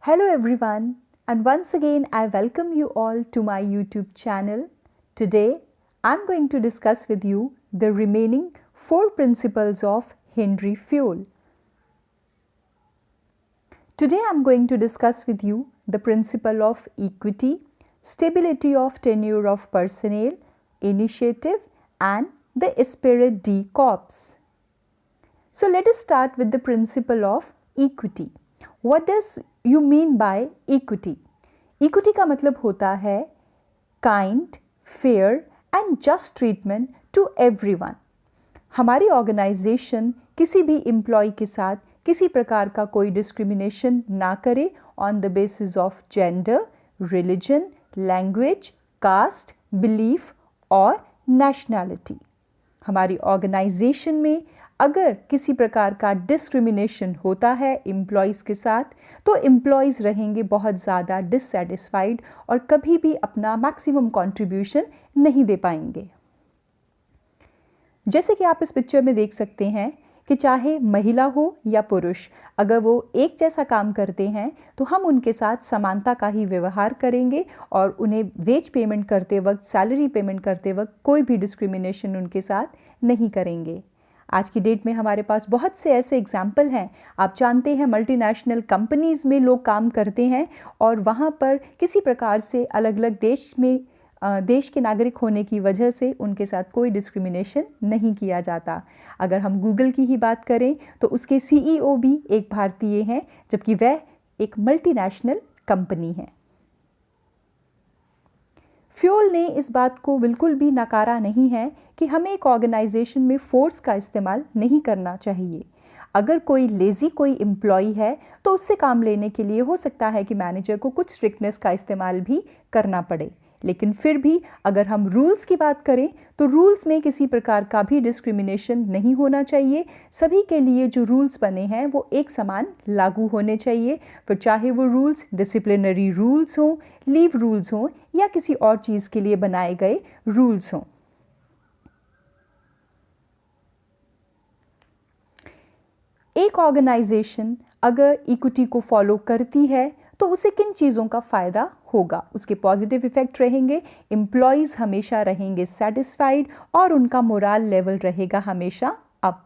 Hello everyone, and once again I welcome you all to my YouTube channel. Today I'm going to discuss with you the remaining 4 principles of Henry Fayol. Today I'm going to discuss with you the principle of equity, stability of tenure of personnel, initiative and the esprit de corps. So let us start with the principle of equity. What does you mean by equity? Equity का मतलब होता है kind, fair and just treatment to everyone. हमारी organisation किसी भी employ के साथ किसी प्रकार का कोई डिस्क्रिमिनेशन ना करे on the basis of gender, religion, language, caste, belief और नेशनैलिटी. हमारी ऑर्गेनाइजेशन में अगर किसी प्रकार का डिस्क्रिमिनेशन होता है एम्प्लॉयज़ के साथ तो एम्प्लॉयज़ रहेंगे बहुत ज़्यादा डिससेटिस्फाइड और कभी भी अपना मैक्सिमम कंट्रीब्यूशन नहीं दे पाएंगे. जैसे कि आप इस पिक्चर में देख सकते हैं कि चाहे महिला हो या पुरुष, अगर वो एक जैसा काम करते हैं तो हम उनके साथ समानता का ही व्यवहार करेंगे और उन्हें वेज पेमेंट करते वक्त, सैलरी पेमेंट करते वक्त कोई भी डिस्क्रिमिनेशन उनके साथ नहीं करेंगे. आज की डेट में हमारे पास बहुत से ऐसे एग्जाम्पल हैं. आप जानते हैं मल्टीनेशनल कंपनीज़ में लोग काम करते हैं और वहाँ पर किसी प्रकार से अलग अलग देश के नागरिक होने की वजह से उनके साथ कोई डिस्क्रिमिनेशन नहीं किया जाता. अगर हम गूगल की ही बात करें तो उसके CEO भी एक भारतीय हैं, जबकि वह एक मल्टीनेशनल कंपनी है. फ्योल ने इस बात को बिल्कुल भी नकारा नहीं है कि हमें एक ऑर्गेनाइजेशन में फोर्स का इस्तेमाल नहीं करना चाहिए. अगर कोई लेज़ी कोई एम्प्लॉय है तो उससे काम लेने के लिए हो सकता है कि मैनेजर को कुछ स्ट्रिक्टनेस का इस्तेमाल भी करना पड़े, लेकिन फिर भी अगर हम रूल्स की बात करें तो रूल्स में किसी प्रकार का भी डिस्क्रिमिनेशन नहीं होना चाहिए. सभी के लिए जो रूल्स बने हैं वो एक समान लागू होने चाहिए, फिर चाहे वो रूल्स डिसिप्लिनरी रूल्स हों, लीव रूल्स हों या किसी और चीज़ के लिए बनाए गए रूल्स हों. एक ऑर्गेनाइजेशन अगर इक्विटी को फॉलो करती है तो उसे किन चीज़ों का फ़ायदा होगा? उसके पॉजिटिव इफ़ेक्ट रहेंगे. एम्प्लॉयज़ हमेशा रहेंगे सेटिस्फाइड और उनका मोरल लेवल रहेगा हमेशा अप.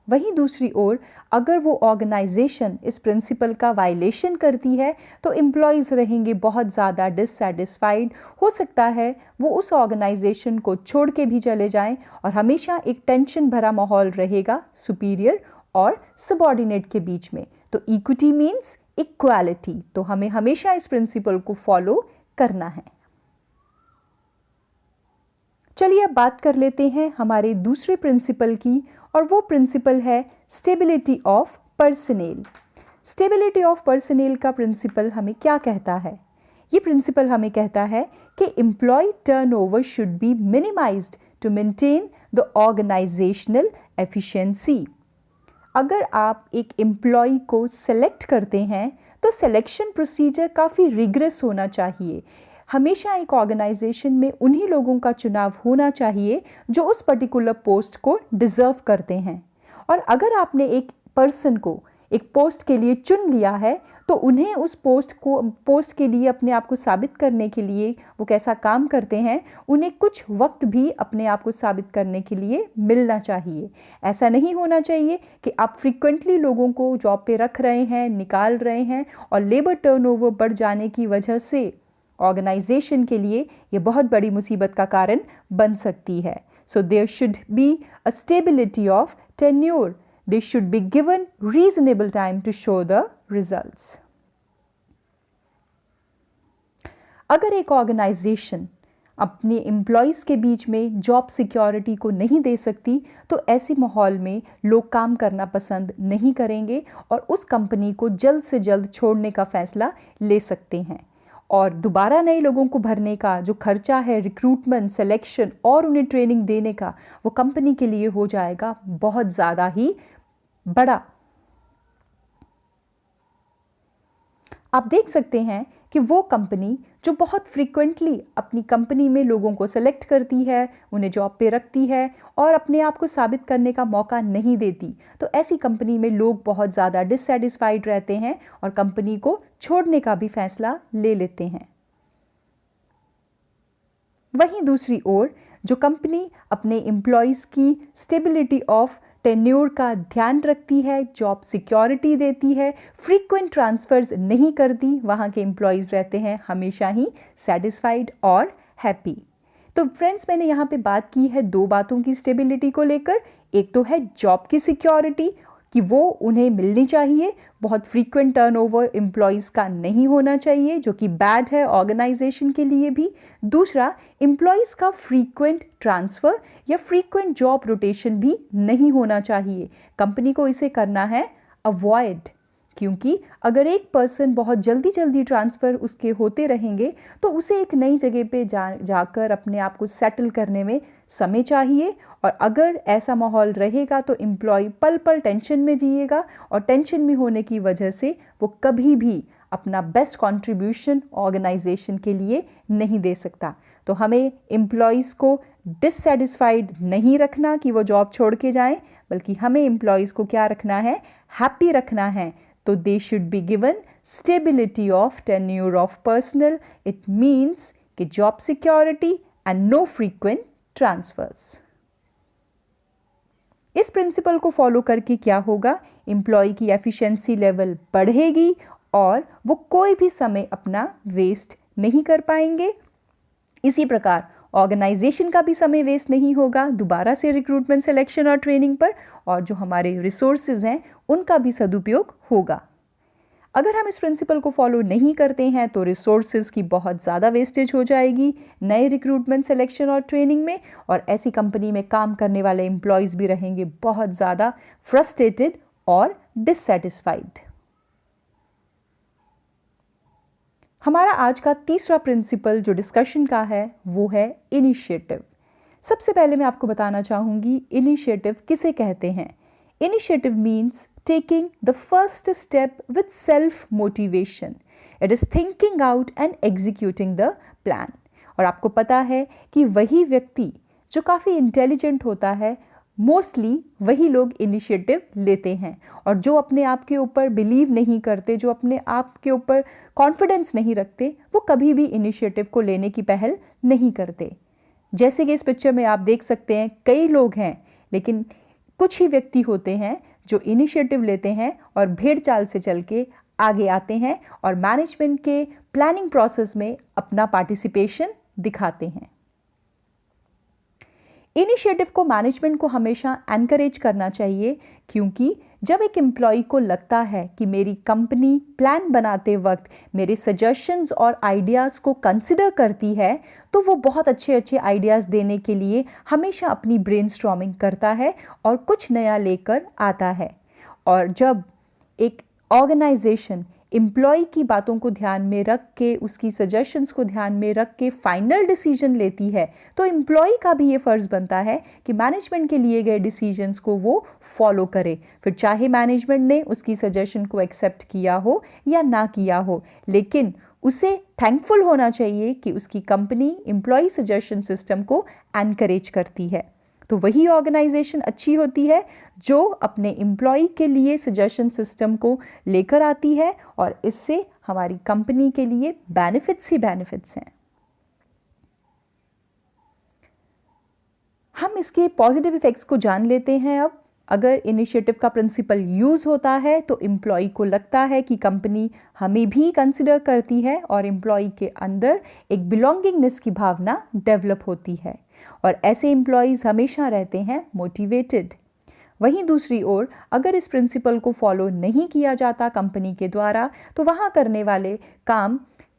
वहीं दूसरी ओर अगर वो ऑर्गेनाइजेशन इस प्रिंसिपल का वायलेशन करती है तो एम्प्लॉयज़ रहेंगे बहुत ज़्यादा डिससेटिस्फाइड. हो सकता है वो उस ऑर्गेनाइजेशन को छोड़ के भी चले जाएं और हमेशा एक टेंशन भरा माहौल रहेगा सुपीरियर और सबऑर्डिनेट के बीच में. तो इक्विटी मीन्स इक्वालिटी, तो हमें हमेशा इस प्रिंसिपल को फॉलो करना है. चलिए अब बात कर लेते हैं हमारे दूसरे प्रिंसिपल की, और वो प्रिंसिपल है stability of personnel. Stability of personnel का प्रिंसिपल हमें क्या कहता है? ये प्रिंसिपल हमें कहता है कि employ turnover should be minimised to maintain the organisational efficiency. अगर आप एक एम्प्लॉय को सेलेक्ट करते हैं तो सिलेक्शन प्रोसीजर काफ़ी रिग्रेस होना चाहिए. हमेशा एक ऑर्गेनाइजेशन में उन्हीं लोगों का चुनाव होना चाहिए जो उस पर्टिकुलर पोस्ट को डिज़र्व करते हैं. और अगर आपने एक पर्सन को एक पोस्ट के लिए चुन लिया है तो उन्हें उस पोस्ट के लिए अपने आप को साबित करने के लिए वो कैसा काम करते हैं, उन्हें कुछ वक्त भी अपने आप को साबित करने के लिए मिलना चाहिए. ऐसा नहीं होना चाहिए कि आप फ्रीक्वेंटली लोगों को जॉब पे रख रहे हैं, निकाल रहे हैं और लेबर टर्नओवर बढ़ जाने की वजह से ऑर्गेनाइजेशन के लिए ये बहुत बड़ी मुसीबत का कारण बन सकती है. So there should be a stability of tenure. They should be given reasonable time to show the results. अगर एक ऑर्गेनाइजेशन अपने एम्प्लॉयज़ के बीच में जॉब सिक्योरिटी को नहीं दे सकती तो ऐसे माहौल में लोग काम करना पसंद नहीं करेंगे और उस कंपनी को जल्द से जल्द छोड़ने का फैसला ले सकते हैं. और दोबारा नए लोगों को भरने का जो खर्चा है, रिक्रूटमेंट, सिलेक्शन और उन्हें ट्रेनिंग देने का, वो कंपनी के लिए हो जाएगा बहुत ज़्यादा ही बड़ा. आप देख सकते हैं कि वो कंपनी जो बहुत फ्रीक्वेंटली अपनी कंपनी में लोगों को सेलेक्ट करती है, उन्हें जॉब पे रखती है और अपने आप को साबित करने का मौका नहीं देती, तो ऐसी कंपनी में लोग बहुत ज़्यादा डिससेटिस्फाइड रहते हैं और कंपनी को छोड़ने का भी फैसला ले लेते हैं। वहीं दूसरी ओर जो कंपनी अपने एम्प्लॉयज़ की स्टेबिलिटी ऑफ टेन्योर का ध्यान रखती है, जॉब सिक्योरिटी देती है, फ्रीक्वेंट ट्रांसफ़र्स नहीं करती, वहाँ के एम्प्लॉयज़ रहते हैं हमेशा ही सेटिस्फाइड और हैप्पी। तो फ्रेंड्स, मैंने यहाँ पे बात की है दो बातों की स्टेबिलिटी को लेकर। एक तो है जॉब की सिक्योरिटी कि वो उन्हें मिलनी चाहिए, बहुत फ्रीक्वेंट टर्नओवर एम्प्लॉयज़ का नहीं होना चाहिए जो कि बैड है ऑर्गेनाइजेशन के लिए भी। दूसरा, एम्प्लॉयज़ का फ्रीक्वेंट ट्रांसफ़र या फ्रीक्वेंट जॉब रोटेशन भी नहीं होना चाहिए। कंपनी को इसे करना है अवॉइड, क्योंकि अगर एक पर्सन बहुत जल्दी जल्दी ट्रांसफ़र उसके होते रहेंगे तो उसे एक नई जगह पे जाकर अपने आप को सेटल करने में समय चाहिए, और अगर ऐसा माहौल रहेगा तो एम्प्लॉय पल पल टेंशन में जिएगा और टेंशन में होने की वजह से वो कभी भी अपना बेस्ट कंट्रीब्यूशन ऑर्गेनाइजेशन के लिए नहीं दे सकता। तो हमें एम्प्लॉयज़ को डिससेटिस्फाइड नहीं रखना कि वो जॉब छोड़ के जाएं, बल्कि हमें एम्प्लॉयज़ को क्या रखना है, हैप्पी रखना है। तो they should be given stability of tenure of personal. It means कि job security and no frequent transfers. इस प्रिंसिपल को फॉलो करके क्या होगा, एम्प्लॉय की एफिशिएंसी लेवल बढ़ेगी और वो कोई भी समय अपना वेस्ट नहीं कर पाएंगे। इसी प्रकार ऑर्गेनाइजेशन का भी समय वेस्ट नहीं होगा दोबारा से रिक्रूटमेंट, सिलेक्शन और ट्रेनिंग पर, और जो हमारे रिसोर्सेज हैं उनका भी सदुपयोग होगा। अगर हम इस प्रिंसिपल को फॉलो नहीं करते हैं तो रिसोर्सेज की बहुत ज़्यादा वेस्टेज हो जाएगी नए रिक्रूटमेंट, सिलेक्शन और ट्रेनिंग में, और ऐसी कंपनी में काम करने वाले एम्प्लॉयज़ भी रहेंगे बहुत ज़्यादा फ्रस्ट्रेटेड और डिससेटिस्फाइड। हमारा आज का तीसरा प्रिंसिपल जो डिस्कशन का है वो है इनिशिएटिव। सबसे पहले मैं आपको बताना चाहूँगी इनिशिएटिव किसे कहते हैं। Initiative means taking the first step with self-motivation. It is thinking out and executing the plan. और आपको पता है कि वही व्यक्ति जो काफ़ी इंटेलिजेंट होता है, मोस्टली वही लोग इनिशिएटिव लेते हैं, और जो अपने आप के ऊपर बिलीव नहीं करते, जो अपने आप के ऊपर कॉन्फिडेंस नहीं रखते, वो कभी भी इनिशिएटिव को लेने की पहल नहीं करते। जैसे कि इस पिक्चर में आप देख सकते हैं कई लोग हैं, लेकिन कुछ ही व्यक्ति होते हैं जो इनिशिएटिव लेते हैं और भेड़ चाल से चल के आगे आते हैं और मैनेजमेंट के प्लानिंग प्रोसेस में अपना पार्टिसिपेशन दिखाते हैं। इनिशिएटिव को मैनेजमेंट को हमेशा एनकरेज करना चाहिए, क्योंकि जब एक एम्प्लॉय को लगता है कि मेरी कंपनी प्लान बनाते वक्त मेरे सजेशंस और आइडियाज़ को कंसिडर करती है, तो वो बहुत अच्छे अच्छे आइडियाज़ देने के लिए हमेशा अपनी ब्रेनस्टॉर्मिंग करता है और कुछ नया लेकर आता है। और जब एक ऑर्गेनाइजेशन एम्प्लॉय की बातों को ध्यान में रख के, उसकी सजेशंस को ध्यान में रख के फाइनल डिसीजन लेती है, तो एम्प्लॉय का भी ये फ़र्ज़ बनता है कि मैनेजमेंट के लिए गए डिसीजंस को वो फॉलो करे, फिर चाहे मैनेजमेंट ने उसकी सजेशन को एक्सेप्ट किया हो या ना किया हो, लेकिन उसे थैंकफुल होना चाहिए कि उसकी कंपनी एम्प्लॉय सजेशन सिस्टम को एनकरेज करती है। तो वही ऑर्गेनाइजेशन अच्छी होती है जो अपने एम्प्लॉय के लिए सजेशन सिस्टम को लेकर आती है, और इससे हमारी कंपनी के लिए बेनिफिट्स ही बेनिफिट्स हैं। हम इसके पॉजिटिव इफेक्ट्स को जान लेते हैं अब। अगर इनिशिएटिव का प्रिंसिपल यूज़ होता है तो एम्प्लॉय को लगता है कि कंपनी हमें भी कंसिडर करती है, और एम्प्लॉय के अंदर एक बिलोंगिंगनेस की भावना डेवलप होती है, और ऐसे एम्प्लॉयज़ हमेशा रहते हैं मोटिवेटेड। वहीं दूसरी ओर अगर इस प्रिंसिपल को फॉलो नहीं किया जाता कंपनी के द्वारा, तो वहाँ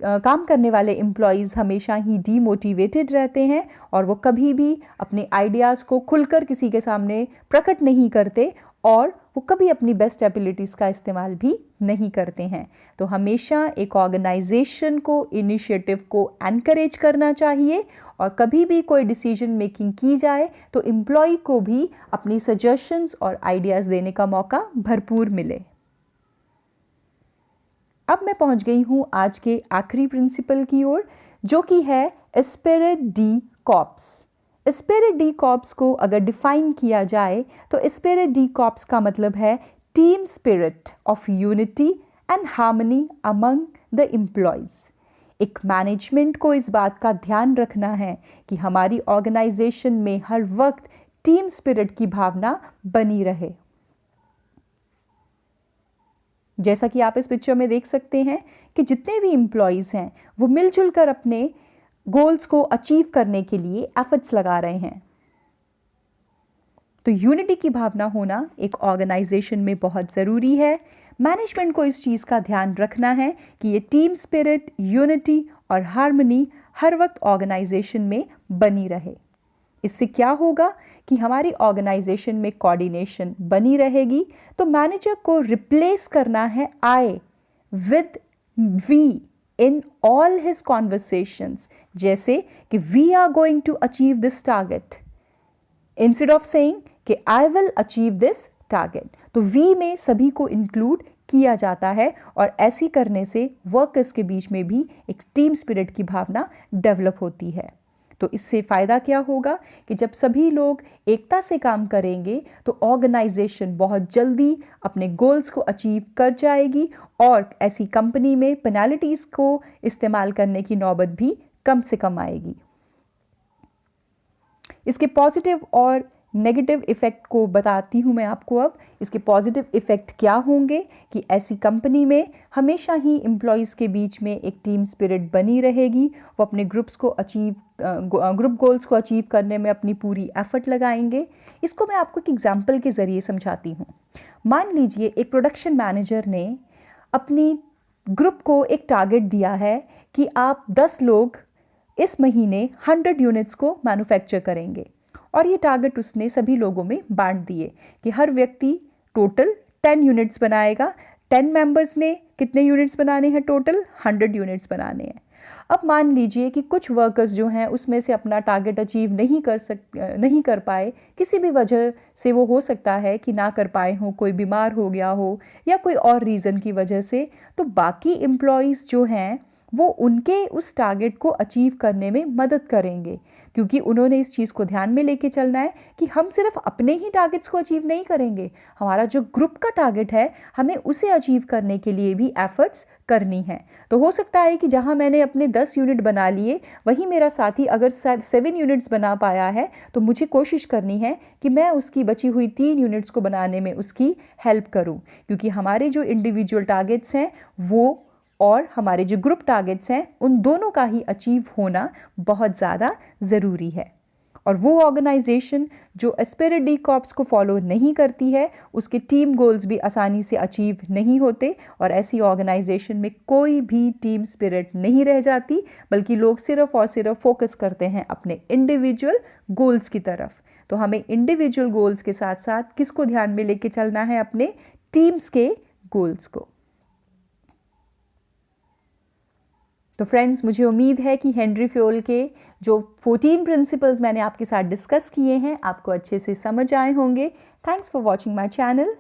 काम करने वाले एम्प्लॉयज़ हमेशा ही डीमोटिवेटेड रहते हैं, और वो कभी भी अपने आइडियाज़ को खुलकर किसी के सामने प्रकट नहीं करते, और वो कभी अपनी बेस्ट एबिलिटीज़ का इस्तेमाल भी नहीं करते हैं। तो हमेशा एक ऑर्गेनाइजेशन को इनिशिएटिव को एनकरेज करना चाहिए, और कभी भी कोई डिसीजन मेकिंग की जाए तो एम्प्लॉय को भी अपनी सजेशंस और आइडियाज़ देने का मौका भरपूर मिले। अब मैं पहुंच गई हूं आज के आखिरी प्रिंसिपल की ओर, जो कि है एस्पेरिट डी कॉर्प्स। एस्पेरिट डी कॉर्प्स को अगर डिफाइन किया जाए तो एस्पेरिट डी कॉर्प्स का मतलब है team spirit of unity and harmony among the employees. एक मैनेजमेंट को इस बात का ध्यान रखना है कि हमारी ऑर्गेनाइजेशन में हर वक्त टीम स्पिरिट की भावना बनी रहे। जैसा कि आप इस पिक्चर में देख सकते हैं कि जितने भी एम्प्लॉयज हैं वो मिलजुल कर अपने गोल्स को अचीव करने के लिए एफर्ट्स लगा रहे हैं। तो यूनिटी की भावना होना एक ऑर्गेनाइजेशन में बहुत ज़रूरी है। मैनेजमेंट को इस चीज़ का ध्यान रखना है कि ये टीम स्पिरिट, यूनिटी और हार्मनी हर वक्त ऑर्गेनाइजेशन में बनी रहे। इससे क्या होगा कि हमारी ऑर्गेनाइजेशन में कोऑर्डिनेशन बनी रहेगी। तो मैनेजर को रिप्लेस करना है I with we in all his conversations, जैसे कि we are going to achieve this target instead of saying कि I will achieve this target. तो वी में सभी को इंक्लूड किया जाता है और ऐसी करने से वर्कर्स के बीच में भी एक टीम स्पिरिट की भावना डेवलप होती है। तो इससे फ़ायदा क्या होगा कि जब सभी लोग एकता से काम करेंगे तो ऑर्गेनाइजेशन बहुत जल्दी अपने गोल्स को अचीव कर जाएगी और ऐसी कंपनी में पेनल्टीज़ को इस्तेमाल करने की नौबत भी कम से कम आएगी। इसके पॉजिटिव और नेगेटिव इफ़ेक्ट को बताती हूँ मैं आपको। अब इसके पॉजिटिव इफ़ेक्ट क्या होंगे कि ऐसी कंपनी में हमेशा ही एम्प्लॉयज़ के बीच में एक टीम स्पिरिट बनी रहेगी। वो अपने ग्रुप गोल्स को अचीव करने में अपनी पूरी एफर्ट लगाएंगे। इसको मैं आपको एक एग्जांपल के ज़रिए समझाती हूँ। मान लीजिए एक प्रोडक्शन मैनेजर ने अपनी ग्रुप को एक टारगेट दिया है कि आप 10 लोग इस महीने 100 यूनिट्स को मैन्युफैक्चर करेंगे, और ये टारगेट उसने सभी लोगों में बांट दिए कि हर व्यक्ति टोटल 10 यूनिट्स बनाएगा। 10 मेंबर्स ने कितने यूनिट्स बनाने हैं? टोटल 100 यूनिट्स बनाने हैं। अब मान लीजिए कि कुछ वर्कर्स जो हैं उसमें से अपना टारगेट अचीव नहीं कर पाए, किसी भी वजह से। वो हो सकता है कि ना कर पाए हों, कोई बीमार हो गया हो या कोई और रीज़न की वजह से। तो बाकी एम्प्लॉयज़ जो हैं वो उनके उस टारगेट को अचीव करने में मदद करेंगे, क्योंकि उन्होंने इस चीज़ को ध्यान में लेके चलना है कि हम सिर्फ अपने ही टारगेट्स को अचीव नहीं करेंगे, हमारा जो ग्रुप का टारगेट है हमें उसे अचीव करने के लिए भी एफर्ट्स करनी है। तो हो सकता है कि जहां मैंने अपने 10 यूनिट बना लिए, वहीं मेरा साथी अगर 7 यूनिट्स बना पाया है तो मुझे कोशिश करनी है कि मैं उसकी बची हुई 3 यूनिट्स को बनाने में उसकी हेल्प करूं, क्योंकि हमारे जो इंडिविजुअल टारगेट्स हैं वो और हमारे जो ग्रुप टारगेट्स हैं उन दोनों का ही अचीव होना बहुत ज़्यादा ज़रूरी है। और वो ऑर्गेनाइजेशन जो एस्पेरिट डी कॉर्प्स को फॉलो नहीं करती है, उसके टीम गोल्स भी आसानी से अचीव नहीं होते, और ऐसी ऑर्गेनाइजेशन में कोई भी टीम स्पिरिट नहीं रह जाती, बल्कि लोग सिर्फ और सिर्फ फोकस करते हैं अपने इंडिविजुअल गोल्स की तरफ। तो हमें इंडिविजुअल गोल्स के साथ साथ किसको ध्यान में लेके चलना है? अपने टीम्स के गोल्स को। तो फ्रेंड्स, मुझे उम्मीद है कि हेनरी फ्योल के जो 14 प्रिंसिपल्स मैंने आपके साथ डिस्कस किए हैं आपको अच्छे से समझ आए होंगे। Thanks for watching my channel.